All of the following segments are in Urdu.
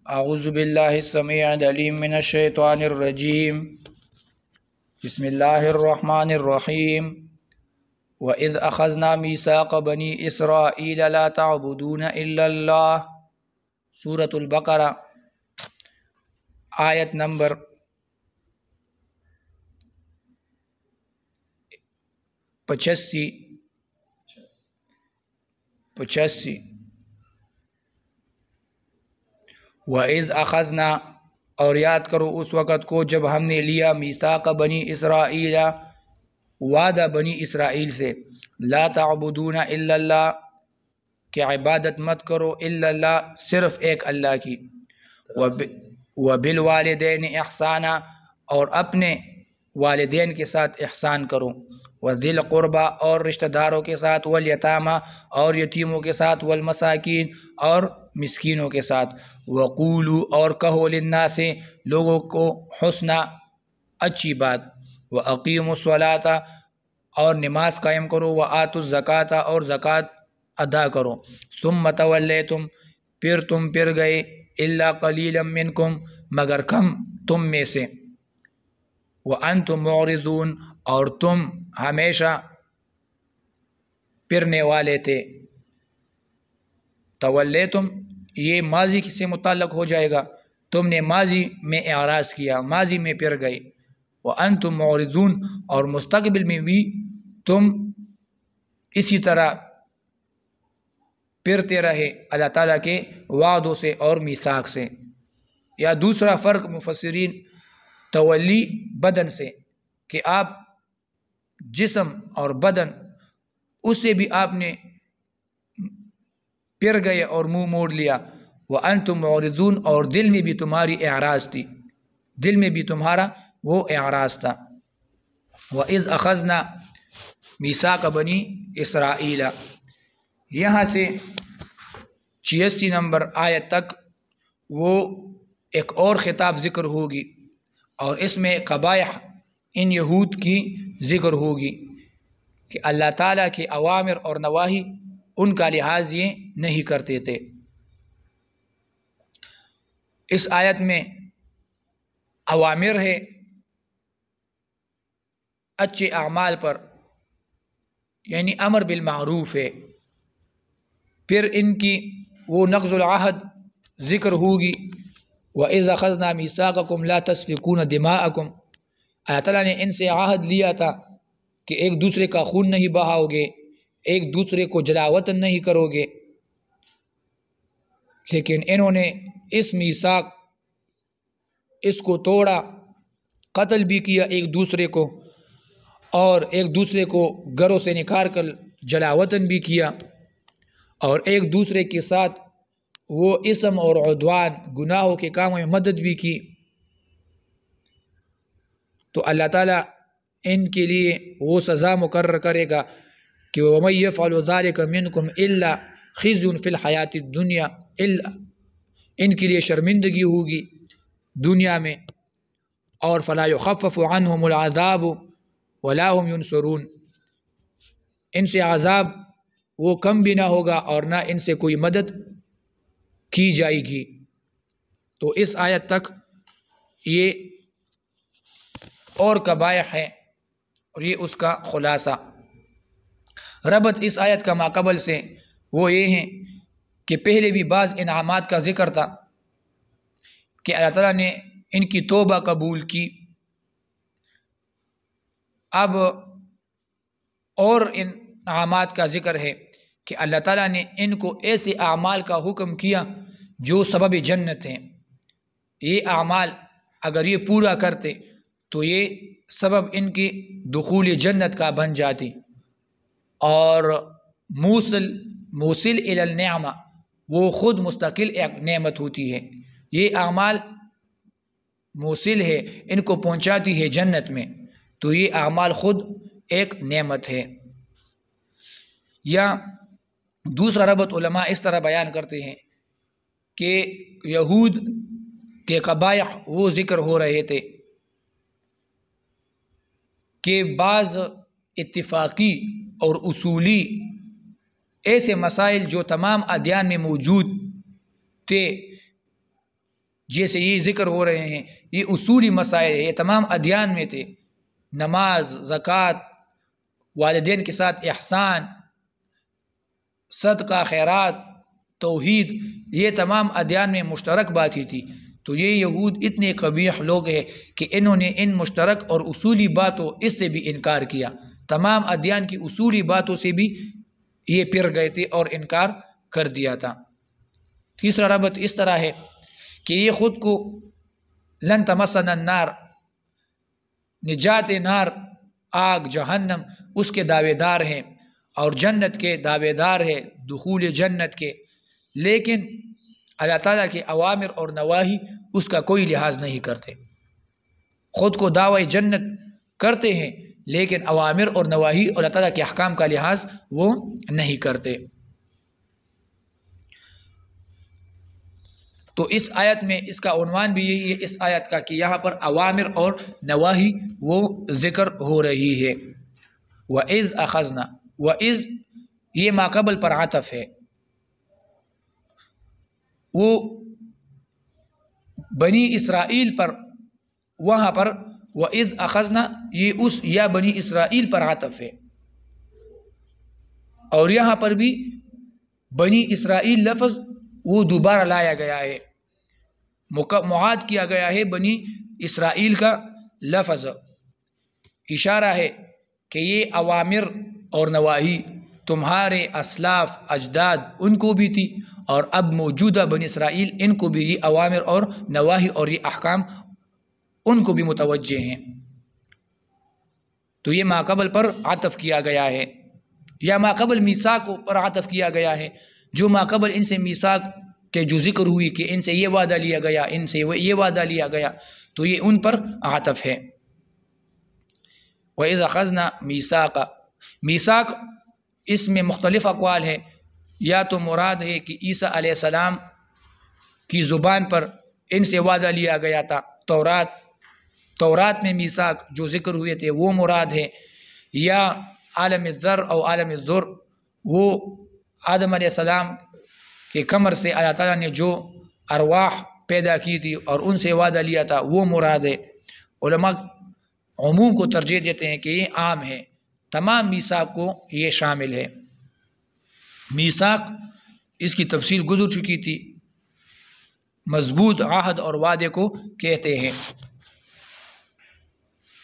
اعوذ باللہ السمیع العلیم من الشیطان الرجیم بسم اللہ الرحمن الرحیم وَإِذْ أَخَذْنَا مِيثَاقَ بَنِي إِسْرَائِيلَ لَا تَعْبُدُونَ إِلَّا اللَّهِ سورۃ البقرہ آیت نمبر 85 وَإِذْ أَخَذْنَا اور یاد کرو اس وقت کو جب ہم نے لیا میثاق بنی اسرائیل وعدہ بنی اسرائیل سے لا تعبدون الا اللہ کہ عبادت مت کرو الا اللہ صرف ایک اللہ کی وبالوالدین احسانا اور اپنے والدین کے ساتھ احسان کرو وذی القربى اور رشتہ داروں کے ساتھ والیتامى اور یتیموں کے ساتھ والمساکین اور مسکینوں کے ساتھ وقولوا اور کہو للناس لوگوں کو حسنا اچھی بات واقیموا الصلاۃ اور نماز قائم کرو وآتوا الزکاۃ اور زکوٰۃ ادا کرو ثم تولیتم پھر تم پھر گئے الا قلیلا منکم مگر کم تم میں سے وانتم معرضون اور تم ہمیشہ پھرنے والے تھے تولیتم یہ ماضی سے متعلق ہو جائے گا تم نے ماضی میں اعراض کیا ماضی میں پھر گئے وانتم معرضون اور مستقبل میں بھی تم اسی طرح پھرتے رہے اللہ تعالیٰ کے وعدوں سے اور میثاق سے یا دوسرا فرق مفسرین تولی بدن سے کہ آپ جسم اور بدن اس سے بھی آپ نے پھر گئے اور منہ موڑ لیا وانتم معرضون اور دل میں بھی تمہاری اعراض تھی دل میں بھی تمہارا وہ اعراض تھا وَإِذْ أَخَذْنَا مِيثَاقَ بَنِي إِسْرَائِيلَ یہاں سے 86 نمبر آیت تک وہ ایک اور خطاب ذکر ہوگی اور اس میں قبائح ان یہود کی ذکر ہوگی کہ اللہ تعالیٰ کے اوامر اور نواہی ان کا لحاظ یہ نہیں کرتے تھے اس آیت میں اوامر ہے اچھے اعمال پر یعنی امر بالمعروف ہے پھر ان کی وہ نقض العہد ذکر ہوگی وَإِذْ أَخَذْنَا مِيثَاقَكُمْ لَا تَسْفِكُونَ دِمَاءَكُمْ اللہ تعالیٰ نے ان سے عہد لیا تھا کہ ایک دوسرے کا خون نہیں بہاؤ گے ایک دوسرے کو جلا وطن نہیں کرو گے لیکن انہوں نے اس میثاق اس کو توڑا قتل بھی کیا ایک دوسرے کو اور ایک دوسرے کو گھروں سے نکال کر جلا وطن بھی کیا اور ایک دوسرے کے ساتھ وہ اسم اور عدوان گناہوں کے کاموں میں مدد بھی کی تو اللہ تعالیٰ ان کے لیے وہ سزا مقرر کرے گا کہ وَمَن يَفْعَلُ ذَلِكَ مِنكُمْ إِلَّا خِزْيٌ فِي الْحَيَاةِ الدُّنْيَا ان کے لیے شرمندگی ہوگی دنیا میں اور فَلَا يُخَفَّفُ عَنْهُمُ الْعَذَابُ وَلَا هُمْ يُنصَرُونَ ان سے عذاب وہ کم بھی نہ ہوگا اور نہ ان سے کوئی مدد کی جائے گی تو اس آیت تک یہ اور قبائح ہے اور یہ اس کا خلاصہ ربط اس آیت کا ماقبل سے وہ یہ ہیں کہ پہلے بھی بعض انعامات کا ذکر تھا کہ اللہ تعالیٰ نے ان کی توبہ قبول کی اب اور انعامات کا ذکر ہے کہ اللہ تعالیٰ نے ان کو ایسے اعمال کا حکم کیا جو سبب جنت ہیں یہ اعمال اگر یہ پورا کرتے تو یہ سبب ان کی دخول جنت کا بن جاتی اور موصل الی النعمہ وہ خود مستقل ایک نعمت ہوتی ہے یہ اعمال موصل ہے ان کو پہنچاتی ہے جنت میں تو یہ اعمال خود ایک نعمت ہے یا دوسرا ربط علماء اس طرح بیان کرتے ہیں کہ یہود کے قبائح وہ ذکر ہو رہے تھے کہ بعض اتفاقی اور اصولی ایسے مسائل جو تمام ادیان میں موجود تھے جیسے یہ ذکر ہو رہے ہیں یہ اصولی مسائل ہیں، یہ تمام ادیان میں تھے، نماز، زکوٰۃ، والدین کے ساتھ احسان، صدقہ، خیرات، توحید، یہ تمام ادیان میں مشترک بات ہی تھی۔ تو یہ یہود اتنے قبیح لوگ ہیں کہ انہوں نے ان مشترک اور اصولی باتوں اس سے بھی انکار کیا، تمام ادیان کی اصولی باتوں سے بھی یہ پھر گئے تھے اور انکار کر دیا تھا۔ تیسرا ربط اس طرح ہے کہ یہ خود کو لن تمسنا النار، نجات نار، آگ جہنم، اس کے دعوے دار ہیں اور جنت کے دعوے دار ہیں، دخول جنت کے، لیکن اللہ تعالیٰ کے اوامر اور نواہی اس کا کوئی لحاظ نہیں کرتے۔ خود کو دعوی جنت کرتے ہیں لیکن اوامر اور نواہی اور اللہ تعالیٰ کے احکام کا لحاظ وہ نہیں کرتے۔ تو اس آیت میں اس کا عنوان بھی یہی ہے اس آیت کا کہ یہاں پر اوامر اور نواہی وہ ذکر ہو رہی ہے۔ وَإِذْ أَخَذْنَا، وَإِذْ یہ ماقبل پر عطف ہے، وہ بنی اسرائیل پر، وہاں پر وَإِذْ أَخَذْنَا یہ اس یا بنی اسرائیل پر عطف ہے، اور یہاں پر بھی بنی اسرائیل لفظ وہ دوبارہ لایا گیا ہے، معاد کیا گیا ہے بنی اسرائیل کا لفظ، اشارہ ہے کہ یہ اوامر اور نواہی تمہارے اسلاف اجداد ان کو بھی تھی اور اب موجودہ بنی اسرائیل ان کو بھی یہ اوامر اور نواہی اور یہ احکام ان کو بھی متوجہ ہیں۔ تو یہ ماقبل پر عطف کیا گیا ہے، یا ماقبل میثاق پر عطف کیا گیا ہے، جو ماقبل ان سے میثاق کے جو ذکر ہوئی کہ ان سے یہ وعدہ لیا گیا، ان سے یہ وعدہ لیا گیا، تو یہ ان پر عطف ہے۔ وَإِذْ أَخَذْنَا مِيثَاقًا، میثاق اس میں مختلف اقوال ہے، یا تو مراد ہے کہ عیسیٰ علیہ السلام کی زبان پر ان سے وعدہ لیا گیا تھا، تورات میں میثاق جو ذکر ہوئے تھے وہ مراد ہے، یا عالم الذر او عالم الذر، وہ آدم علیہ السلام کے کمر سے اللہ تعالیٰ نے جو ارواح پیدا کی تھی اور ان سے وعدہ لیا تھا وہ مراد ہے۔ علماء عموم کو ترجیح دیتے ہیں کہ یہ عام ہے، تمام میثاق کو یہ شامل ہے۔ میثاق اس کی تفصیل گزر چکی تھی، مضبوط عہد اور وعدے کو کہتے ہیں۔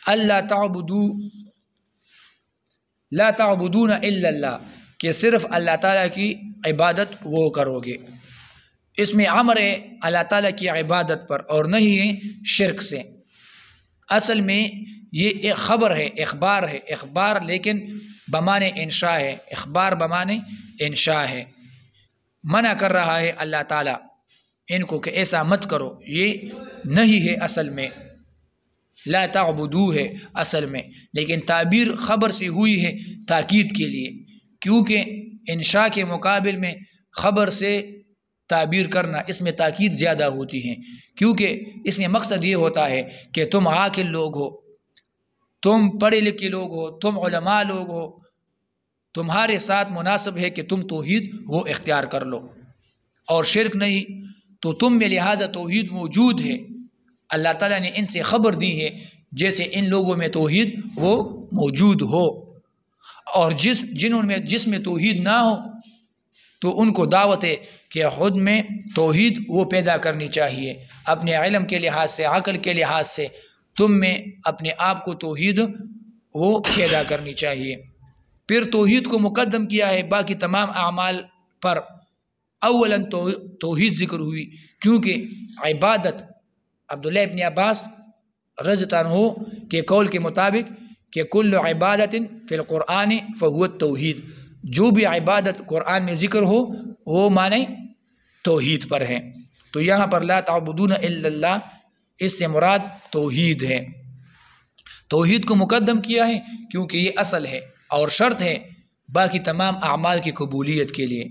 اللہ تعبدو، لا تعبدون الا اللہ، کہ صرف اللہ تعالیٰ کی عبادت وہ کرو گے۔ اس میں امر ہے اللہ تعالیٰ کی عبادت پر اور نہیں ہے شرک سے۔ اصل میں یہ ایک خبر ہے، اخبار ہے، اخبار لیکن بمعنی انشاء ہے، اخبار بمعنی انشاء ہے۔ منع کر رہا ہے اللہ تعالیٰ ان کو کہ ایسا مت کرو، یہ نہیں ہے اصل میں، لا تعبدو ہے اصل میں، لیکن تعبیر خبر سے ہوئی ہے تاکید کے لیے، کیونکہ انشاء کے مقابل میں خبر سے تعبیر کرنا اس میں تاکید زیادہ ہوتی ہے، کیونکہ اس میں مقصد یہ ہوتا ہے کہ تم عاقل لوگ ہو، تم پڑھے لکھے لوگ ہو، تم علماء لوگ ہو، تمہارے ساتھ مناسب ہے کہ تم توحید وہ اختیار کر لو اور شرک نہیں، تو تم میں لہٰذا توحید موجود ہے۔ اللہ تعالیٰ نے ان سے خبر دی ہے جیسے ان لوگوں میں توحید وہ موجود ہو، اور جس میں توحید نہ ہو تو ان کو دعوت ہے کہ خود میں توحید وہ پیدا کرنی چاہیے، اپنے علم کے لحاظ سے، عقل کے لحاظ سے تم میں اپنے آپ کو توحید وہ پیدا کرنی چاہیے۔ پھر توحید کو مقدم کیا ہے باقی تمام اعمال پر، اولاً توحید ذکر ہوئی، کیونکہ عبادت عبداللہ ابن عباس رضی اللہ عنہ کے قول کے مطابق کہ کل عبادت فی القرآن فہو التوحید، جو بھی عبادت قرآن میں ذکر ہو وہ معنی توحید پر ہے۔ تو یہاں پر لا تعبدون الا اللہ، اس سے مراد توحید ہے۔ توحید کو مقدم کیا ہے کیونکہ یہ اصل ہے اور شرط ہے باقی تمام اعمال کی قبولیت کے لیے۔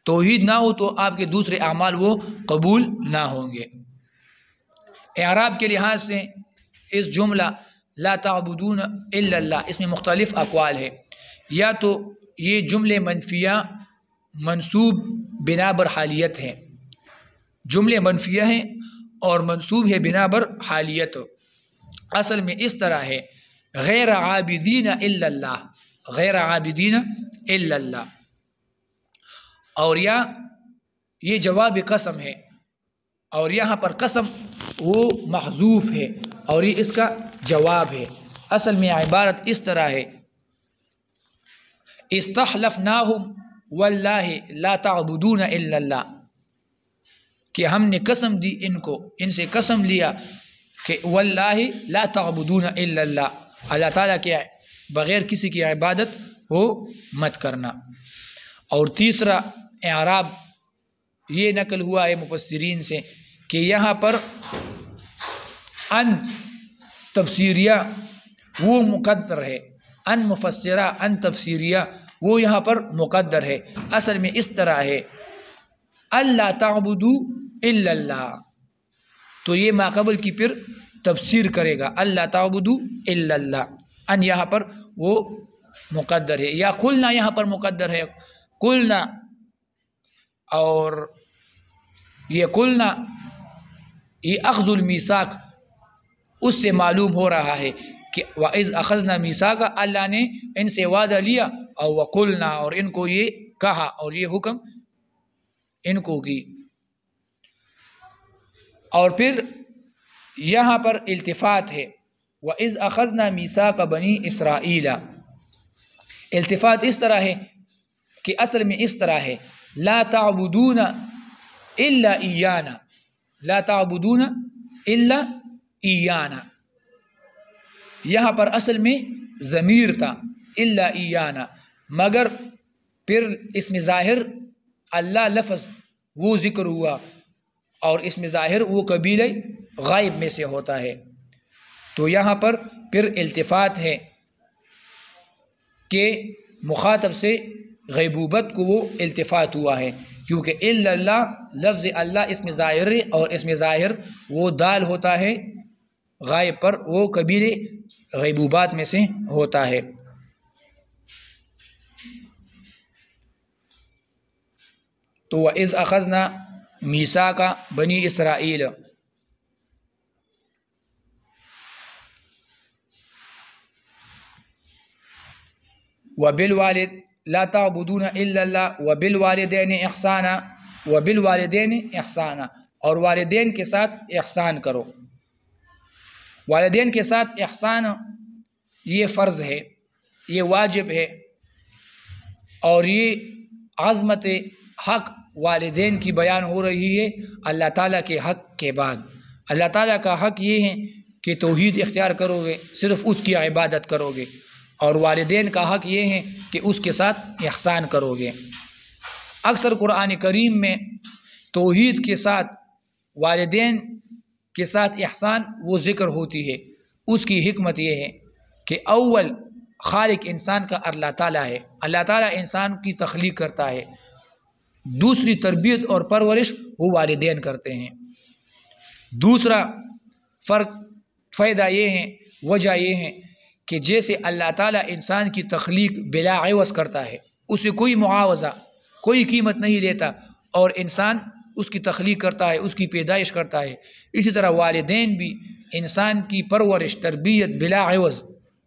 توحید نہ ہو تو آپ کے دوسرے اعمال وہ قبول نہ ہوں گے۔ اعراب کے لحاظ سے اس جملہ لا تعبدون الا اللہ اس میں مختلف اقوال ہے، یا تو یہ جملے منفیہ منصوب بنا بر حالیت ہیں، جملے منفیہ ہیں اور منصوب ہے بنا بر حالیت. اصل میں اس طرح ہے غیر عابدین الا اللہ، غیر عابدین الا اللہ. اور یہ جواب قسم ہے، اور یہاں پر قسم وہ محذوف ہے اور یہ اس کا جواب ہے. اصل میں عبارت اس طرح ہے استحلفناہم واللہ لا تعبدون الا اللہ، کہ ہم نے قسم دی ان سے قسم لیا کہ واللہ لا تعبدون الا اللہ، اللہ تعالیٰ کے بغیر کسی کی عبادت ہو مت کرنا. اور تیسرا اعراب یہ نقل ہوا ہے مفسرین سے کہ یہاں پر ان تفسیریہ وہ مقدر ہے، ان مفسرہ ان تفسیریہ وہ یہاں پر مقدر ہے. اصل میں اس طرح ہے اللہ تعبدوا الا اللہ، تو یہ ما قبل کی پھر تفسیر کرے گا اللہ تعبدوا الا اللہ. ان یہاں پر وہ مقدر ہے، یا قلنا یہاں پر مقدر ہے، قلنا، اور یہ قلنا یہ اخذ المیثاق اس سے معلوم ہو رہا ہے کہ وَإِذْ أَخَذْنَا مِيثَاقَ، اللہ نے ان سے وعدہ لیا، اور وَقُلْنَا، اور ان کو یہ کہا اور یہ حکم ان کو کی. اور پھر یہاں پر التفات ہے وَإِذْ أَخَذْنَا مِيثَاقَ بَنِي إِسْرَائِيلَ. التفات اس طرح ہے کہ اصل میں اس طرح ہے لا تعبدون الا ایانا، لا تعبدون الا ایانا. یہاں پر اصل میں ضمیر تھا الا ایانا، مگر پھر اس میں ظاہر اللہ لفظ وہ ذکر ہوا، اور اس میں ظاہر وہ قبیلہ غائب میں سے ہوتا ہے. تو یہاں پر پھر التفات ہے کہ مخاطب سے غیبوبت کو وہ التفات ہوا ہے، کیونکہ الا اللہ لفظ اللہ اس میں ظاہر ہے، اور اس میں ظاہر وہ دال ہوتا ہے غائب پر، وہ قبیلے غیبوبات میں سے ہوتا ہے. تو وَإِذْ أَخَذْنَا مِيثَاقَ بَنِي إِسْرَائِيلَ. وَبِالْوَالِدِ لا تعبدون الا اللہ وبالوالدین احسانا، وبالوالدین احسانا، اور والدین کے ساتھ احسان کرو. والدین کے ساتھ احسان یہ فرض ہے، یہ واجب ہے، اور یہ عظمت حق والدین کی بیان ہو رہی ہے اللہ تعالیٰ کے حق کے بعد. اللہ تعالیٰ کا حق یہ ہے کہ توحید اختیار کرو گے، صرف اس کی عبادت کرو گے، اور والدین کا حق یہ ہے کہ اس کے ساتھ احسان کرو گے. اکثر قرآن کریم میں توحید کے ساتھ والدین کے ساتھ احسان وہ ذکر ہوتی ہے. اس کی حکمت یہ ہے کہ اول خالق انسان کا اللہ تعالیٰ ہے، اللہ تعالیٰ انسان کی تخلیق کرتا ہے، دوسری تربیت اور پرورش وہ والدین کرتے ہیں. دوسرا فائدہ یہ ہے، وجہ یہ ہے کہ جیسے اللہ تعالیٰ انسان کی تخلیق بلا عوض کرتا ہے، اسے کوئی معاوضہ کوئی قیمت نہیں لیتا، اور انسان اس کی تخلیق کرتا ہے، اس کی پیدائش کرتا ہے، اسی طرح والدین بھی انسان کی پرورش تربیت بلا عوض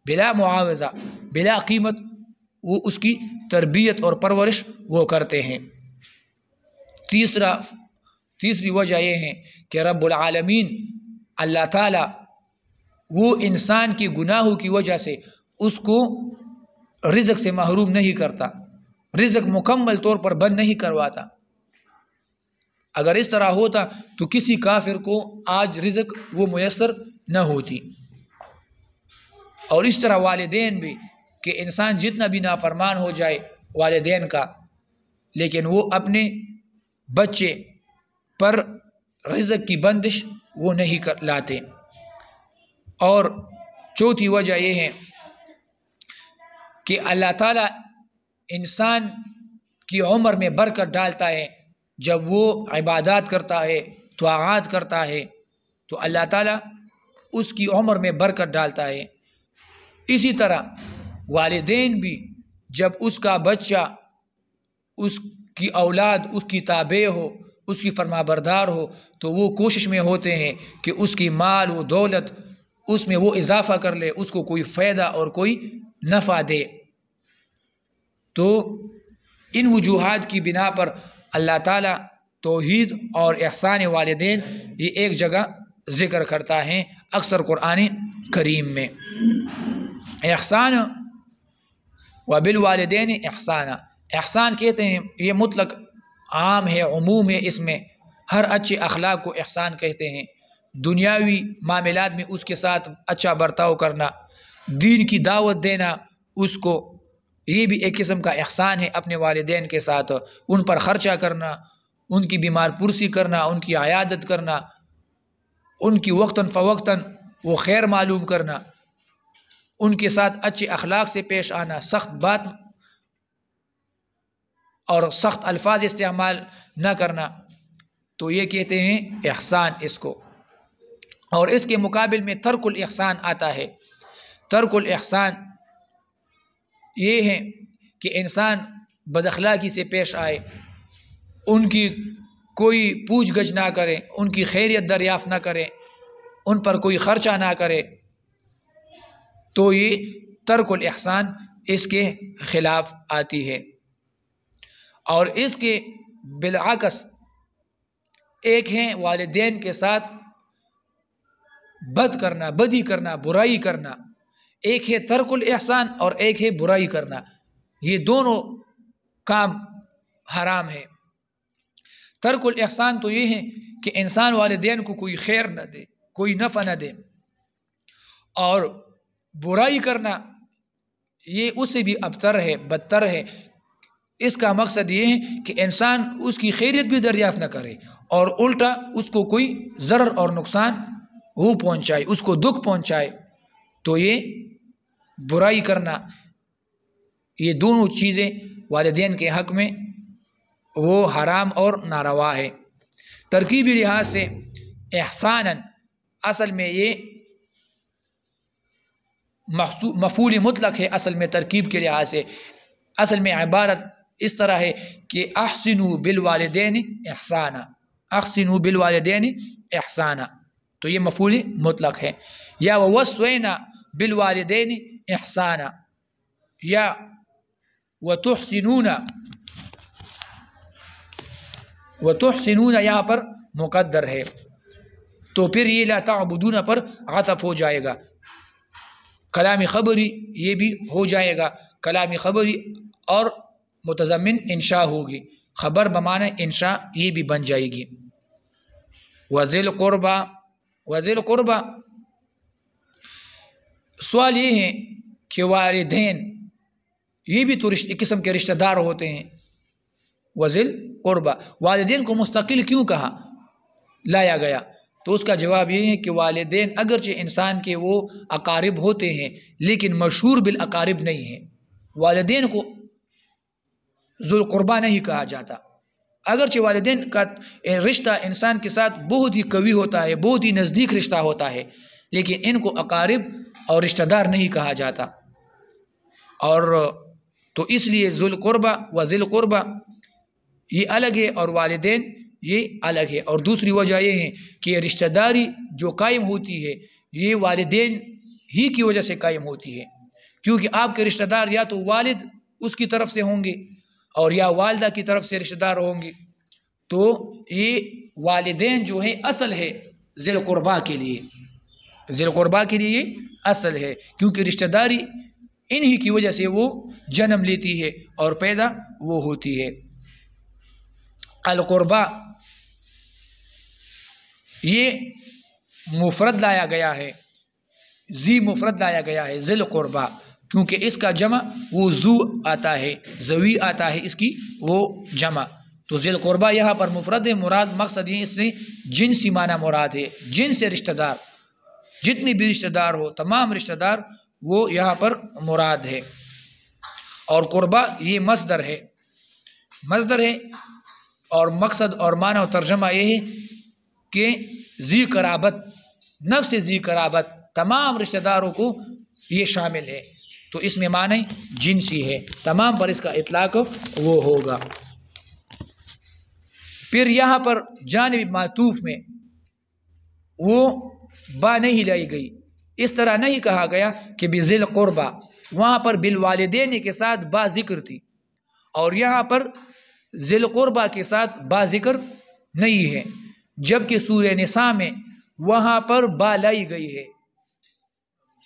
بلا معاوضہ بلا قیمت وہ اس کی تربیت اور پرورش وہ کرتے ہیں. تیسری وجہ یہ ہے کہ رب العالمین اللہ تعالیٰ وہ انسان کی گناہوں کی وجہ سے اس کو رزق سے محروم نہیں کرتا، رزق مکمل طور پر بند نہیں کرواتا. اگر اس طرح ہوتا تو کسی کافر کو آج رزق وہ میسر نہ ہوتی. اور اس طرح والدین بھی، کہ انسان جتنا بھی نافرمان ہو جائے والدین کا، لیکن وہ اپنے بچے پر رزق کی بندش وہ نہیں لاتے. اور چوتھی وجہ یہ ہے کہ اللہ تعالیٰ انسان کی عمر میں برکت ڈالتا ہے جب وہ عبادات کرتا ہے، طاعات کرتا ہے، تو اللہ تعالیٰ اس کی عمر میں برکت ڈالتا ہے. اسی طرح والدین بھی جب اس کا بچہ، اس کی اولاد اس کی تابع ہو اس کی فرما بردار ہو تو وہ کوشش میں ہوتے ہیں کہ اس کی مال و دولت اس میں وہ اضافہ کر لے، اس کو کوئی فائدہ اور کوئی نفع دے۔ تو ان وجوہات کی بنا پر اللہ تعالیٰ توحید اور احسان والدین یہ ایک جگہ ذکر کرتا ہے اکثر قرآن کریم میں۔ احسان و بالوالدین احسانہ، احسان کہتے ہیں یہ مطلق عام ہے، عموم ہے، اس میں ہر اچھے اخلاق کو احسان کہتے ہیں۔ دنیاوی معاملات میں اس کے ساتھ اچھا برتاؤ کرنا، دین کی دعوت دینا اس کو، یہ بھی ایک قسم کا احسان ہے اپنے والدین کے ساتھ۔ ان پر خرچہ کرنا، ان کی بیمار پرسی کرنا، ان کی عیادت کرنا، ان کی وقتاً فوقتاً وہ خیر معلوم کرنا، ان کے ساتھ اچھے اخلاق سے پیش آنا، سخت بات اور سخت الفاظ استعمال نہ کرنا، تو یہ کہتے ہیں احسان اس کو۔ اور اس کے مقابل میں ترک الاحسان آتا ہے۔ ترک الاحسان یہ ہے کہ انسان بد اخلاقی سے پیش آئے، ان کی کوئی پوچھ گچھ نہ کرے، ان کی خیریت دریافت نہ کرے، ان پر کوئی خرچہ نہ کرے، تو یہ ترک الاحسان اس کے خلاف آتی ہے۔ اور اس کے بالعکس ایک ہے والدین کے ساتھ بد کرنا، بدی کرنا، برائی کرنا، ایک ہے ترک الاحسان اور ایک ہے برائی کرنا، یہ دونوں کام حرام ہے۔ ترک الاحسان تو یہ ہے کہ انسان والدین کو کوئی خیر نہ دے، کوئی نفع نہ دے، اور برائی کرنا یہ اس سے بھی ابتر ہے، بدتر ہے۔ اس کا مقصد یہ ہے کہ انسان اس کی خیریت بھی دریافت نہ کرے اور الٹا اس کو کوئی ضرر اور نقصان وہ پہنچائے، اس کو دکھ پہنچائے، تو یہ برائی کرنا، یہ دونوں چیزیں والدین کے حق میں وہ حرام اور ناروا ہے۔ ترکیبی لحاظ سے احساناً اصل میں یہ مفعول مطلق ہے، اصل میں ترکیب کے لحاظ سے اصل میں عبارت اس طرح ہے کہ احسنوا بالوالدین احسانا، احسنوا بالوالدین احسانا، تو یہ مفعول مطلق ہے۔ یا ووصینا بالوالدین احسانا، یا وتحسنون، وتحسنون یہاں پر مقدر ہے، تو پھر یہ لا تعبدون پر عطف ہو جائے گا، کلامی خبری یہ بھی ہو جائے گا، کلامی خبری اور متضمن انشاء ہوگی، خبر بمعنی انشاء یہ بھی بن جائے گی۔ وذی القربی، وذی القربی سوال یہ ہے کہ والدین یہ بھی تو قسم کے رشتہ دار ہوتے ہیں۔ وذی القربی والدین کو مستقل کیوں کہا لایا گیا؟ تو اس کا جواب یہ ہے کہ والدین اگرچہ انسان کے وہ اقارب ہوتے ہیں لیکن مشہور بالاقارب نہیں ہیں، والدین کو ذو القربہ نہیں کہا جاتا، اگرچہ والدین کا رشتہ انسان کے ساتھ بہت ہی قوی ہوتا ہے، بہت ہی نزدیک رشتہ ہوتا ہے، لیکن ان کو اقارب اور رشتہ دار نہیں کہا جاتا۔ اور تو اس لیے ذو القربہ و ذی القربہ یہ الگ ہے اور والدین یہ الگ ہے۔ اور دوسری وجہ یہ ہے کہ رشتہ داری جو قائم ہوتی ہے یہ والدین ہی کی وجہ سے قائم ہوتی ہے، کیونکہ آپ کے رشتہ دار یا تو والد اس کی طرف سے ہوں گے اور یا والدہ کی طرف سے رشتہ دار ہوں گے، تو یہ والدین جو ہے اصل ہے ذی القربہ کے لیے، ذی القربہ کے لیے اصل ہے، کیونکہ رشتہ داری انہی کی وجہ سے وہ جنم لیتی ہے اور پیدا وہ ہوتی ہے۔ القربہ یہ مفرد لایا گیا ہے، ذی مفرد لایا گیا ہے ذی القربہ، کیونکہ اس کا جمع وہ ذو آتا ہے، ذوی آتا ہے اس کی وہ جمع، تو ذی القربہ یہاں پر مفرد ہے، مراد مقصد یہ اس سے جنسی معنی مراد ہے، جن سے رشتہ دار، جتنی بھی رشتہ دار ہو تمام رشتہ دار وہ یہاں پر مراد ہے۔ اور قربہ یہ مصدر ہے، مصدر ہے، اور مقصد اور معنی و ترجمہ یہ ہے کہ ذی قرابت، نفس ذی قرابت، تمام رشتہ داروں کو یہ شامل ہے، تو اس میں معنی جنسی ہے، تمام پر اس کا اطلاق وہ ہوگا۔ پھر یہاں پر جانب معطوف میں وہ با نہیں لائی گئی، اس طرح نہیں کہا گیا کہ بذی القربہ، وہاں پر بالوالدین کے ساتھ با ذکر تھی، اور یہاں پر ذی القربہ کے ساتھ با ذکر نہیں ہے، جبکہ سورہ نساء میں وہاں پر با لائی گئی ہے،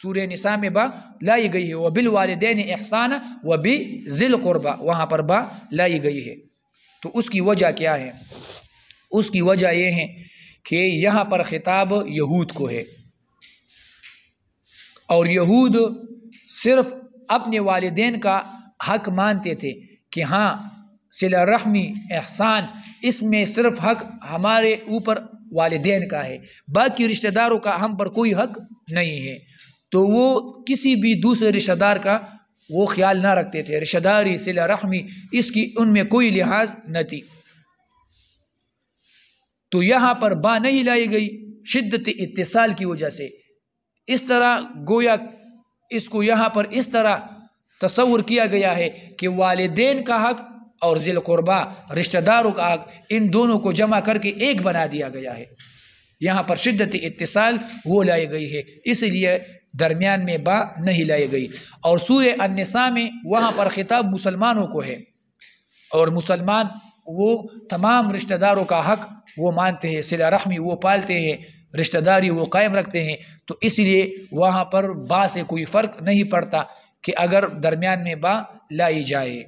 سورہ نساء میں با لائی گئی ہے، وبالوالدین احسانا وبذی القربہ، وہاں پر با لائی گئی ہے۔ تو اس کی وجہ کیا ہے؟ اس کی وجہ یہ ہے کہ یہاں پر خطاب یہود کو ہے، اور یہود صرف اپنے والدین کا حق مانتے تھے کہ ہاں صلہ رحمی احسان، اس میں صرف حق ہمارے اوپر والدین کا ہے، باقی رشتہ داروں کا ہم پر کوئی حق نہیں ہے، تو وہ کسی بھی دوسرے رشتہ دار کا وہ خیال نہ رکھتے تھے، رشتہ داری صلہ رحمی اس کی ان میں کوئی لحاظ نہ تھی۔ تو یہاں پر با نہیں لائی گئی شدت اتصال کی وجہ سے، اس طرح گویا اس کو یہاں پر اس طرح تصور کیا گیا ہے کہ والدین کا حق اور ذی القربہ رشتہ داروں کا حق، ان دونوں کو جمع کر کے ایک بنا دیا گیا ہے، یہاں پر شدت اتصال وہ لائی گئی ہے، اس لیے درمیان میں با نہیں لائی گئی۔ اور سورہ النساء میں وہاں پر خطاب مسلمانوں کو ہے، اور مسلمان وہ تمام رشتہ داروں کا حق وہ مانتے ہیں، صلہ رحمی وہ پالتے ہیں، رشتہ داری وہ قائم رکھتے ہیں، تو اس لیے وہاں پر با سے کوئی فرق نہیں پڑتا کہ اگر درمیان میں با لائی جائے۔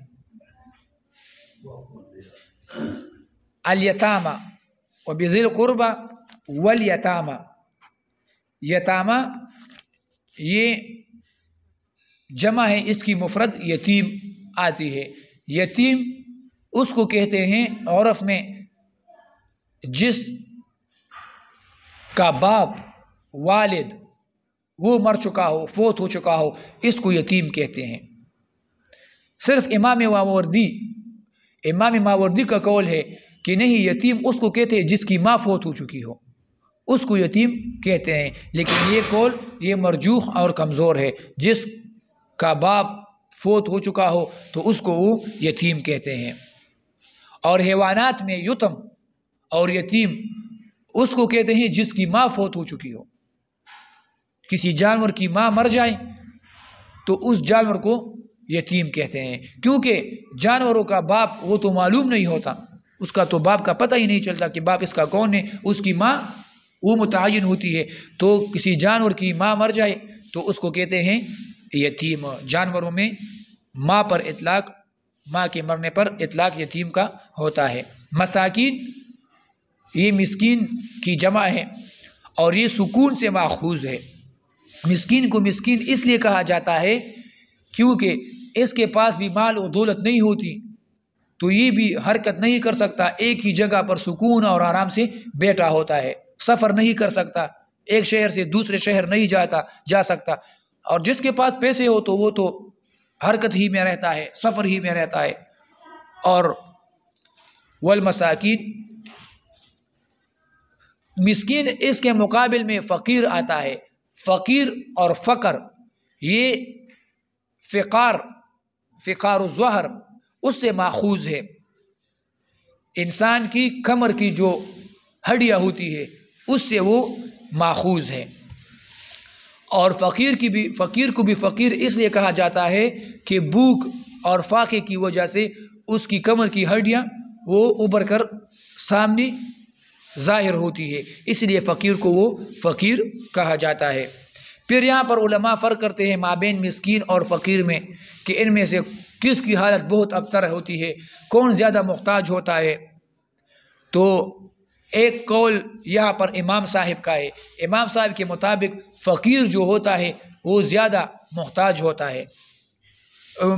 الیتامہ وبذی القربہ والیتامہ، یتامہ یہ جمع ہے، اس کی مفرد یتیم آتی ہے، یتیم اس کو کہتے ہیں عرف میں جس کا باپ والد وہ مر چکا ہو، فوت ہو چکا ہو، اس کو یتیم کہتے ہیں۔ صرف امام ماوردی کا قول ہے کہ نہیں، یتیم اس کو کہتے ہیں جس کی ماں فوت ہو چکی ہو، اس کو یتیم کہتے ہیں، لیکن یہ قول یہ مرجوح اور کمزور ہے، جس کا باپ فوت ہو چکا ہو تو اس کو وہ یتیم کہتے ہیں۔ اور حیوانات میں یتم اور یتیم اس کو کہتے ہیں جس کی ماں فوت ہو چکی ہو، کسی جانور کی ماں مر جائے تو اس جانور کو یتیم کہتے ہیں، کیونکہ جانوروں کا باپ وہ تو معلوم نہیں ہوتا، اس کا تو باپ کا پتہ ہی نہیں چلتا کہ باپ اس کا کون ہے، اس کی ماں وہ متعین ہوتی ہے، تو کسی جانور کی ماں مر جائے تو اس کو کہتے ہیں یتیم۔ جانوروں میں ماں پر اطلاق، ماں کے مرنے پر اطلاق یتیم کا ہوتا ہے۔ مساکین یہ مسکین کی جمع ہے، اور یہ سکون سے ماخوذ ہے، مسکین کو مسکین اس لیے کہا جاتا ہے کیونکہ اس کے پاس بھی مال و دولت نہیں ہوتی، تو یہ بھی حرکت نہیں کر سکتا، ایک ہی جگہ پر سکون اور آرام سے بیٹھا ہوتا ہے، سفر نہیں کر سکتا، ایک شہر سے دوسرے شہر نہیں جا سکتا، اور جس کے پاس پیسے ہو تو وہ تو حرکت ہی میں رہتا ہے، سفر ہی میں رہتا ہے۔ اور والمساکین مسکین اس کے مقابل میں فقیر آتا ہے، فقیر اور فقر یہ فقار الظہر اس سے ماخوذ ہے، انسان کی کمر کی جو ہڈیاں ہوتی ہے اس سے وہ ماخوذ ہے۔ اور فقیر کو بھی فقیر اس لیے کہا جاتا ہے کہ بھوک اور فاقے کی وجہ سے اس کی کمر کی ہڈیاں وہ ابھر کر سامنے ظاہر ہوتی ہے، اس لیے فقیر کو وہ فقیر کہا جاتا ہے۔ پھر یہاں پر علماء فرق کرتے ہیں مابین مسکین اور فقیر میں کہ ان میں سے کس کی حالت بہت ابتر ہوتی ہے، کون زیادہ محتاج ہوتا ہے۔ تو ایک قول یہاں پر امام صاحب کا ہے، امام صاحب کے مطابق فقیر جو ہوتا ہے وہ زیادہ محتاج ہوتا ہے،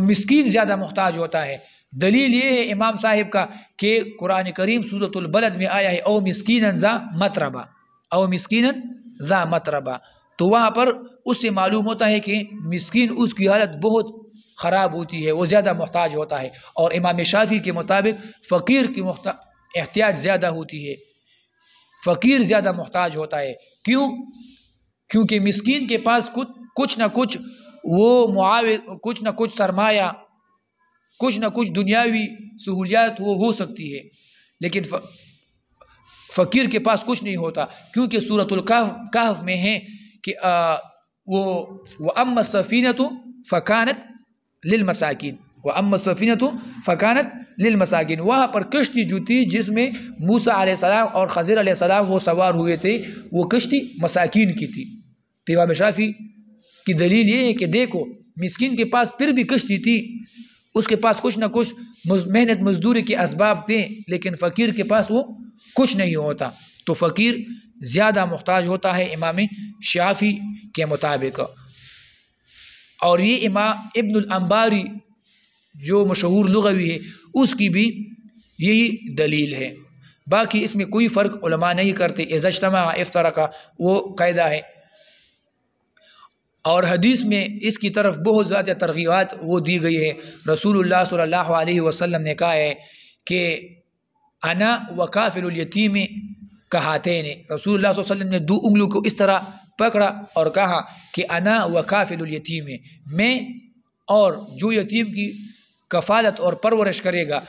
مسکین زیادہ محتاج ہوتا ہے۔ دلیل یہ ہے امام صاحب کا کہ قرآن کریم سورۃ البلد میں آیا ہے او مسکینا ذا متربہ، او مسکینا ذا متربہ، تو وہاں پر اس سے معلوم ہوتا ہے کہ مسکین اس کی حالت بہت خراب ہوتی ہے، وہ زیادہ محتاج ہوتا ہے۔ اور امام شافعی کے مطابق فقیر کی احتیاج زیادہ ہوتی ہے، فقیر زیادہ محتاج ہوتا ہے۔ کیوں؟ کیونکہ مسکین کے پاس کچھ نہ کچھ وہ کچھ نہ کچھ سرمایہ، کچھ نہ کچھ دنیاوی سہولیات وہ ہو سکتی ہے، لیکن فقیر کے پاس کچھ نہیں ہوتا، کیونکہ سورۃ الکہف میں ہے کہ وَأَمَّا السَّفِينَةُ فَكَانَتْ لِلْمَسَاكِينِ وَأَمَّا السَّفِينَةُ فَكَانَتْ لِلْمَسَاكِينِ، وہاں پر کشتی جو تھی جس میں موسیٰ علیہ السلام اور خضر علیہ السلام وہ سوار ہوئے تھے، وہ کشتی مساکین کی تھی۔ تو امام شافعی کی دلیل یہ ہے کہ دیکھو مسکین کے پاس پھر بھی کشتی تھی، اس کے پاس کچھ نہ کچھ محنت مزدوری کے اسباب تھے، لیکن فقیر کے پاس وہ کچھ نہیں ہوتا، تو فقیر زیادہ محتاج ہوتا ہے امام شافعی کے مطابق۔ اور یہ امام ابن الانباری جو مشہور لغوی ہے اس کی بھی یہی دلیل ہے۔ باقی اس میں کوئی فرق علماء نہیں کرتے، اذا اجتمع افترقا وہ قاعدہ ہے۔ اور حدیث میں اس کی طرف بہت زیادہ ترغیبات وہ دی گئی ہے۔ رسول اللہ صلی اللہ علیہ وسلم نے کہا ہے کہ انا وکافل الیتیم کہاتین، رسول اللہ صلی اللہ علیہ وسلم نے 2 انگلیوں کو اس طرح پکڑا اور کہا کہ انا وکافل الیتیم، میں اور جو یتیم کی کفالت اور پرورش کرے گا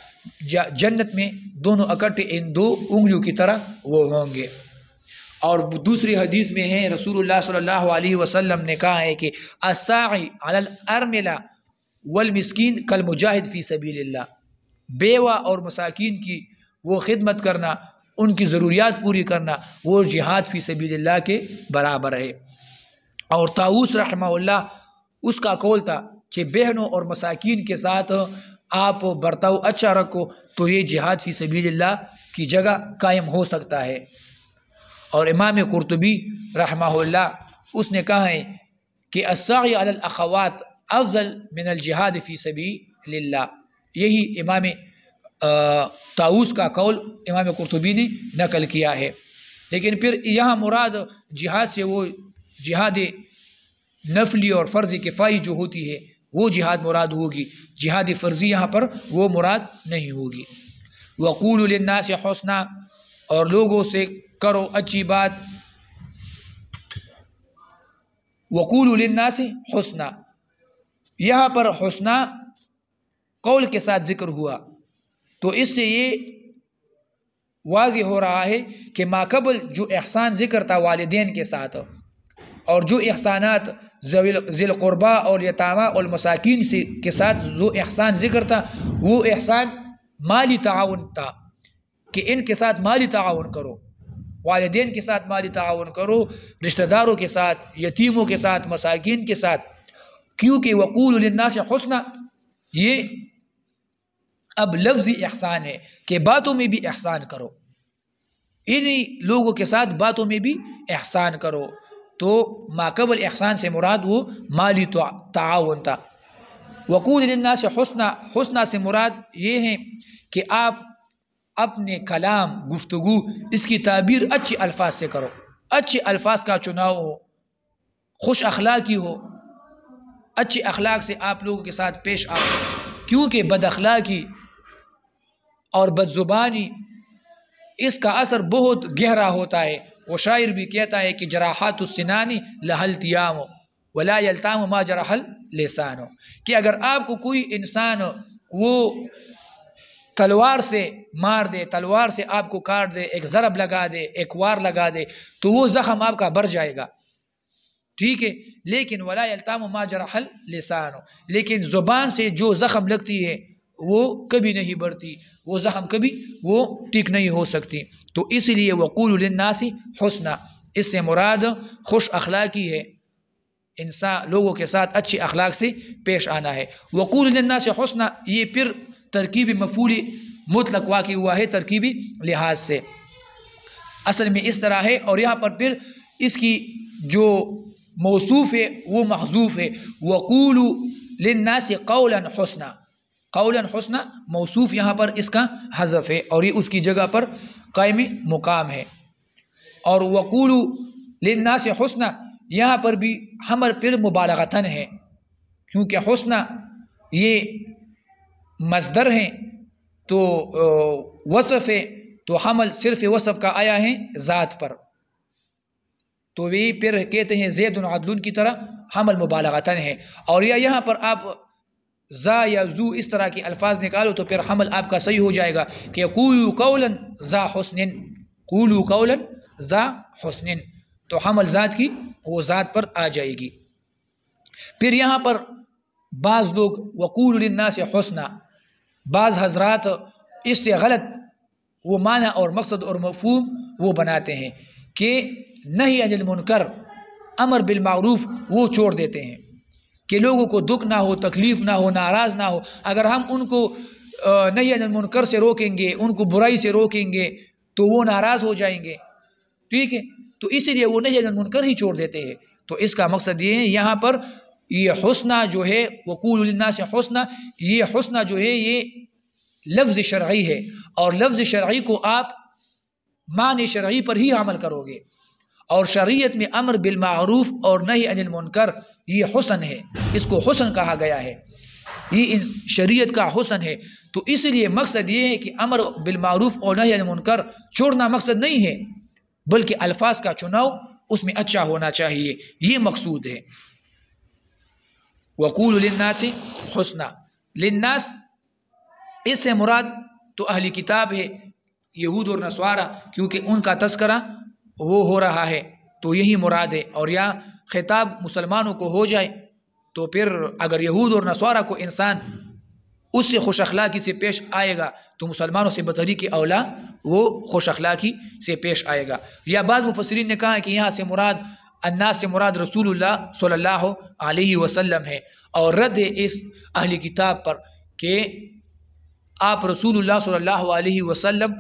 جنت میں دونوں اکٹھے ان 2 انگلیوں کی طرح وہ ہوں گے۔ اور دوسری حدیث میں ہے رسول اللہ صلی اللہ علیہ وسلم نے کہا ہے کہ الساعی علی الارملہ والمسکین کالمجاہد فی سبیل اللہ، بیوہ اور مساکین کی وہ خدمت کرنا، ان کی ضروریات پوری کرنا، وہ جہاد فی سبیل اللہ کے برابر ہے۔ اور طاؤس رحمہ اللہ اس کا قول تھا کہ بہنوں اور مساکین کے ساتھ آپ برتاؤ اچھا رکھو تو یہ جہاد فی سبیل اللہ کی جگہ قائم ہو سکتا ہے۔ اور امام قرطبی رحمہ اللہ اس نے کہا ہے کہ السعی علی الاخوات افضل من الجہاد فی سبیل اللہ، یہی امام طاؤس کا قول امام قرطبی نے نقل کیا ہے۔ لیکن پھر یہاں مراد جہاد سے وہ جہاد نفلی اور فرضی کفائی جو ہوتی ہے وہ جہاد مراد ہوگی، جہاد فرضی یہاں پر وہ مراد نہیں ہوگی۔ وقولوا للناس حسنا، اور لوگوں سے کرو اچھی بات، وقولوا للناس حسنا، یہاں پر حسنا قول کے ساتھ ذکر ہوا، تو اس سے یہ واضح ہو رہا ہے کہ ماقبل جو احسان ذکر تھا والدین کے ساتھ، اور جو احسانات ذی القربا اور یتامہ اور مساکین کے ساتھ جو احسان ذکر تھا وہ احسان مالی تعاون تھا کہ ان کے ساتھ مالی تعاون کرو، والدین کے ساتھ مالی تعاون کرو، رشتہ داروں کے ساتھ، یتیموں کے ساتھ، مساکین کے ساتھ، کیونکہ وقولوا للناس حسنا یہ اب لفظی احسان ہے کہ باتوں میں بھی احسان کرو، انہی لوگوں کے ساتھ باتوں میں بھی احسان کرو، تو ماقبل احسان سے مراد وہ مالی تعاون تھا۔ وقولوا للناس حسنا، حسنا سے مراد یہ ہے کہ آپ اپنے کلام گفتگو اس کی تعبیر اچھے الفاظ سے کرو، اچھے الفاظ کا چناؤ ہو، خوش اخلاقی ہو، اچھے اخلاق سے آپ لوگوں کے ساتھ پیش آؤ، کیونکہ بد اخلاقی اور بد زبانی اس کا اثر بہت گہرا ہوتا ہے۔ وہ شاعر بھی کہتا ہے کہ جراحات السنان لها التیام ولا یلتام ما جرح اللسان، کہ اگر آپ کو کوئی انسان وہ تلوار سے مار دے، تلوار سے آپ کو کاٹ دے، ایک ضرب لگا دے، ایک وار لگا دے، تو وہ زخم آپ کا بڑھ جائے گا، ٹھیک ہے، لیکن ولا یلتام ما جرح اللسان، لیکن زبان سے جو زخم لگتی ہے وہ کبھی نہیں بڑھتی، وہ زخم کبھی وہ ٹھیک نہیں ہو سکتی۔ تو اس لیے وقولوا للناس حسنا، اس سے مراد خوش اخلاقی ہے، انسان لوگوں کے ساتھ اچھے اخلاق سے پیش آنا ہے۔ وقولوا للناس حسنا یہ پھر ترکیبی مفعول مطلق واقع ہوا ہے ترکیبی لحاظ سے، اصل میں اس طرح ہے، اور یہاں پر پھر اس کی جو موصوف ہے وہ محذوف ہے، وقولوا للناس قولا حسنا، قولا حسنا موصوف یہاں پر اس کا حذف ہے اور یہ اس کی جگہ پر قائم مقام ہے۔ اور وقولوا للناس حسنا یہاں پر بھی حمل پھر مبالغتاً ہے، کیونکہ حسنا یہ مصدر ہے تو وصف ہے، تو حمل صرف وصف کا آیا ہے ذات پر، تو یہ پھر کہتے ہیں زید عدل کی طرح حمل مبالغتاً ہے، اور یہاں پر آپ ذا یا ذو اس طرح کے الفاظ نکالو تو پھر حمل آپ کا صحیح ہو جائے گا کہ قولوا قولا ذا حسن، قولوا قولا ذا حسن، تو حمل ذات کی وہ ذات پر آ جائے گی۔ پھر یہاں پر بعض لوگ وقولوا للناس حسنا، بعض حضرات اس سے غلط وہ معنی اور مقصد اور مفہوم وہ بناتے ہیں کہ نہی عن المنکر، امر بالمعروف وہ چھوڑ دیتے ہیں کہ لوگوں کو دکھ نہ ہو، تکلیف نہ ہو، ناراض نہ ہو۔ اگر ہم ان کو نہی عن المنکر سے روکیں گے، ان کو برائی سے روکیں گے تو وہ ناراض ہو جائیں گے، ٹھیک ہے، تو اسی لیے وہ نہی عن المنکر ہی چھوڑ دیتے ہیں۔ تو اس کا مقصد یہ ہے یہاں پر یہ حسنہ جو ہے وقولوا للناس حسنہ، یہ حسنہ جو ہے یہ لفظ شرعی ہے، اور لفظ شرعی کو آپ معنی شرعی پر ہی عمل کرو گے، اور شریعت میں امر بالمعروف اور نہی عن المنکر یہ حسن ہے، اس کو حسن کہا گیا ہے، یہ شریعت کا حسن ہے۔ تو اس لیے مقصد یہ ہے کہ امر بالمعروف اور نہی عن المنکر چھوڑنا مقصد نہیں ہے، بلکہ الفاظ کا چناؤ اس میں اچھا ہونا چاہیے، یہ مقصود ہے۔ وقولوا للناس حسنا، للناس اس سے مراد تو اہلی کتاب ہے، یہود اور نصارہ، کیونکہ ان کا تذکرہ وہ ہو رہا ہے تو یہی مراد ہے۔ اور یا خطاب مسلمانوں کو ہو جائے تو پھر اگر یہود اور نصارہ کو انسان اس سے خوش اخلاقی سے پیش آئے گا تو مسلمانوں سے بطریق اولا وہ خوش اخلاقی سے پیش آئے گا۔ یا بعض مفسرین نے کہا ہے کہ یہاں سے مراد الناس سے مراد رسول اللہ صلی اللہ علیہ وسلم ہے، اور رد ہے اس اہلی کتاب پر کہ آپ رسول اللہ صلی اللہ علیہ وسلم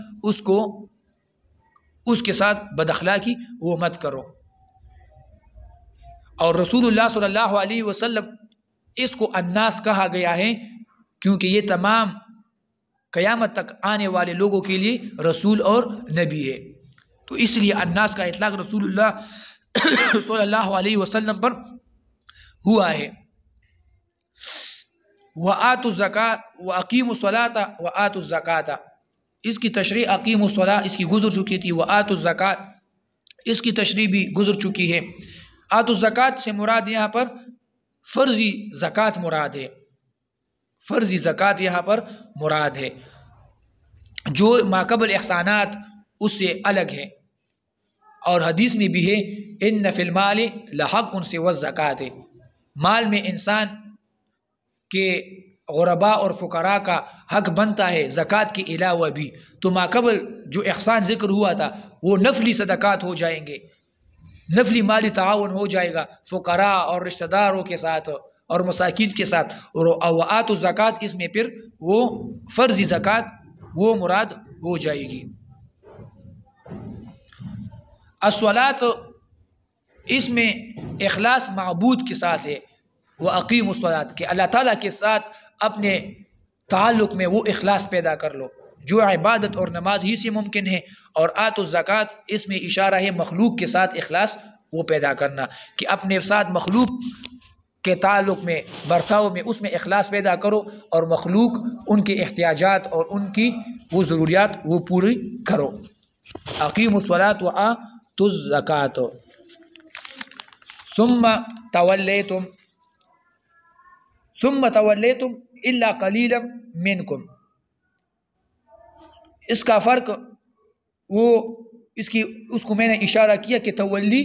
اس کے ساتھ بد اخلاقی وہ مت کرو۔ اور رسول اللہ صلی اللہ علیہ وسلم اس کو الناس کہا گیا ہے کیونکہ یہ تمام قیامت تک آنے والے لوگوں کے لیے رسول اور نبی ہے، تو اس لیے الناس کا اطلاق رسول اللہ صلی اللہ علیہ وسلم پر ہوا ہے۔ وَآتُوا الزَّكَاةَ وَأَقِيمُوا الصَّلَاةَ وَآتُوا الزَّكَاةَ، اس کی تشریح اقیموا الصلاۃ اس کی گزر چکی تھی، وآتوا الزکاۃ اس کی تشریح بھی گزر چکی ہے۔ آتوا الزکاۃ سے مراد یہاں پر فرضی زکوٰۃ مراد ہے، فرضی زکوٰۃ یہاں پر مراد ہے، جو ماقبل احسانات اس سے الگ ہے۔ اور حدیث میں بھی ہے ان فی المال لحق سوی الزکوٰۃ، مال میں انسان کے غرباء اور فقراء کا حق بنتا ہے زکوٰۃ کے علاوہ بھی۔ تو ماقبل جو احسان ذکر ہوا تھا وہ نفلی صدقات ہو جائیں گے، نفلی مالی تعاون ہو جائے گا فقراء اور رشتہ داروں کے ساتھ اور مساکین کے ساتھ، اور وآتوا الزکاۃ اس میں پھر وہ فرضی زکوٰۃ وہ مراد ہو جائے گی۔ الصلاۃ اس میں اخلاص معبود کے ساتھ ہے، وَأَقِيمُوا الصَّلَاةَ کہ اللہ تعالیٰ کے ساتھ اپنے تعلق میں وہ اخلاص پیدا کر لو جو عبادت اور نماز ہی سے ممکن ہے، اور آتوا الزکاۃ اس میں اشارہ ہے مخلوق کے ساتھ اخلاص وہ پیدا کرنا کہ اپنے ساتھ مخلوق کے تعلق میں برتاؤ میں اس میں اخلاص پیدا کرو، اور مخلوق ان کے احتیاجات اور ان کی وہ ضروریات وہ پوری کرو۔ اقیموا الصلاۃ وآتوا الزکاۃ ثم تولیتم الا قلیلا منکم، اس کا فرق وہ اس کو میں نے اشارہ کیا کہ تولی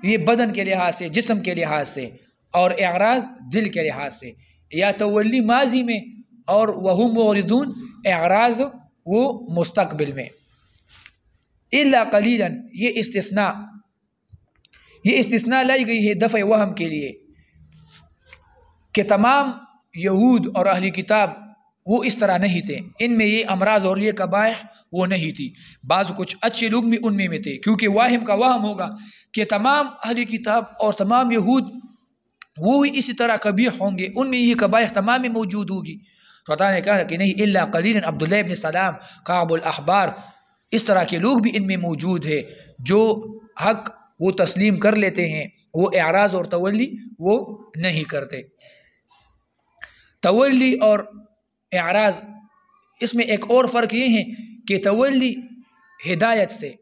یہ بدن کے لحاظ سے، جسم کے لحاظ سے، اور اعراض دل کے لحاظ سے، یا تولی ماضی میں اور وہم موردون اعراض وہ مستقبل میں۔ الا قلیلا یہ استثناء لائی گئی ہے دفع وہم کے لیے کہ تمام یہود اور اہلی کتاب وہ اس طرح نہیں تھے، ان میں یہ امراض اور یہ قبائح وہ نہیں تھی، بعض کچھ اچھے لوگ بھی ان میں تھے، کیونکہ واہم کا وہم ہوگا کہ تمام اہلی کتاب اور تمام یہود وہ ہی اسی طرح قبیح ہوں گے، ان میں یہ قبائح تمام میں موجود ہوگی۔ تو اللہ نے کہا کہ نہیں، الا قلیلا، عبداللہ ابن سلام، کعب الاحبار، اس طرح کے لوگ بھی ان میں موجود ہیں جو حق وہ تسلیم کر لیتے ہیں، وہ اعراض اور تولی وہ نہیں کرتے۔ تولی اور اعراض اس میں ایک اور فرق یہ ہے کہ تولی ہدایت سے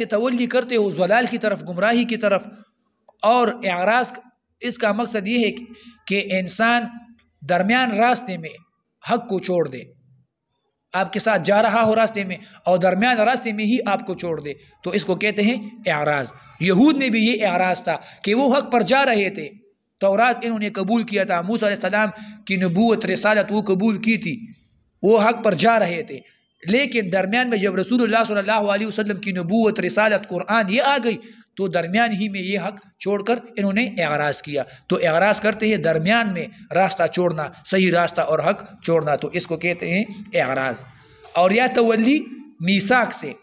تولی کرتے ہو ضلال کی طرف، گمراہی کی طرف، اور اعراض اس کا مقصد یہ ہے کہ انسان درمیان راستے میں حق کو چھوڑ دے، آپ کے ساتھ جا رہا ہو راستے میں اور درمیان راستے میں ہی آپ کو چھوڑ دے تو اس کو کہتے ہیں اعراض۔ یہود میں بھی یہ اعراض تھا کہ وہ حق پر جا رہے تھے، تورات انہوں نے قبول کیا تھا، موسیٰ علیہ السلام کی نبوت رسالت وہ قبول کی تھی، وہ حق پر جا رہے تھے، لیکن درمیان میں جب رسول اللہ صلی اللہ علیہ وسلم کی نبوت رسالت قرآن یہ آ گئی تو درمیان ہی میں یہ حق چھوڑ کر انہوں نے اعراض کیا۔ تو اعراض کرتے ہیں درمیان میں راستہ چھوڑنا، صحیح راستہ اور حق چھوڑنا، تو اس کو کہتے ہیں اعراض۔ اور یا تولی میثاق سے،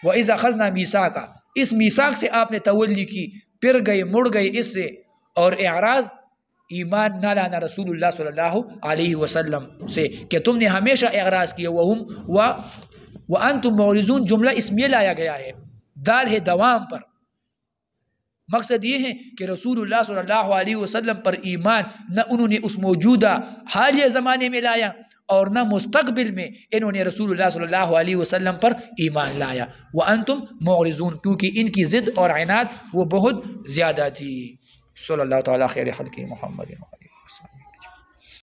وَإِذَا أَخَذْنَا مِيثَاقًا، اس میثاق سے آپ نے تولی کی، پھر گئے مڑ گئے اس سے، اور اعراض ایمان نہ لانا رسول اللہ صلی اللہ علیہ وسلم سے کہ تم نے ہمیشہ اعراض کیا۔ وَأَنْتُمْ مُعْرِضُونَ جملہ اسمیہ لایا گیا ہے، دال ہے دوام پر، مقصد یہ ہے کہ رسول اللہ صلی اللہ علیہ وسلم پر ایمان نہ انہوں نے اس موجودہ حالیہ زمانے میں لایا اور نہ مستقبل میں انہوں نے رسول اللہ صلی اللہ علیہ وسلم پر ایمان لایا۔ وَأَنْتُمْ مُعْرِضُونَ، کیونکہ ان کی ضد اور عناد وہ بہت زیادہ تھی۔ صلی اللہ تعالیٰ خیر خلق محمد۔